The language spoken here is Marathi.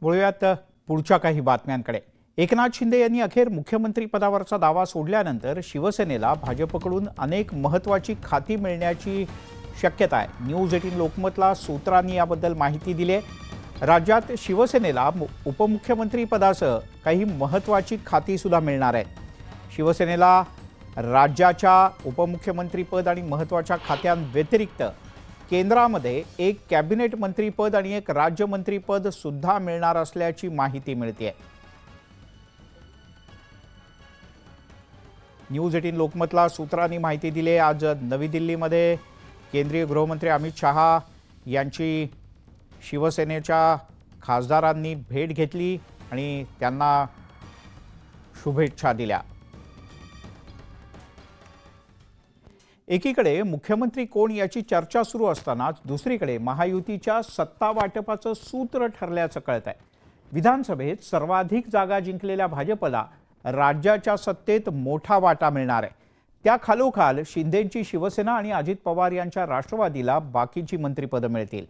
वळूयात पुढच्या काही बातम्यांकडे। एकनाथ शिंदे यांनी अखेर मुख्यमंत्री पदावरचा दावा सोडल्यानंतर शिवसेनेला भाजपकडून अनेक महत्त्वाची खाती मिळण्याची शक्यता आहे। न्यूज 18 लोकमतला सूत्रांनी याबद्दल माहिती दिली आहे। राज्यात शिवसेनेला उपमुख्यमंत्री पदासह काही महत्त्वाची खाती सुद्धा मिळणार आहेत। शिवसेनेला राज्याच्या उपमुख्यमंत्री पद आणि महत्त्वाच्या खात्यांव्यतिरिक्त केंद्रामध्ये एक कॅबिनेट मंत्रीपद आणि एक राज्यमंत्रीपद सुद्धा मिळणार असल्याची माहिती मिळते। न्यूज 18 लोकमतला सूत्रांनी माहिती दिली। आज नवी दिल्लीमध्ये केंद्रीय गृहमंत्री अमित शहा यांची शिवसेनेच्या खासदारांनी भेट घेतली आणि त्यांना शुभेच्छा दिल्या। एकीकडे मुख्यमंत्री कोण याची चर्चा सुरू असतानाच दुसरीकडे महायुतीच्या सत्ता वाटपाचं सूत्र ठरल्याचं कळतंय। विधानसभेत सर्वाधिक जागा जिंकलेल्या भाजपला राज्याच्या सत्तेत मोठा वाटा मिळणार आहे। त्या खालोखाल शिंदेंची शिवसेना आणि अजित पवार यांच्या राष्ट्रवादीला बाकीची मंत्रिपदं मिळतील।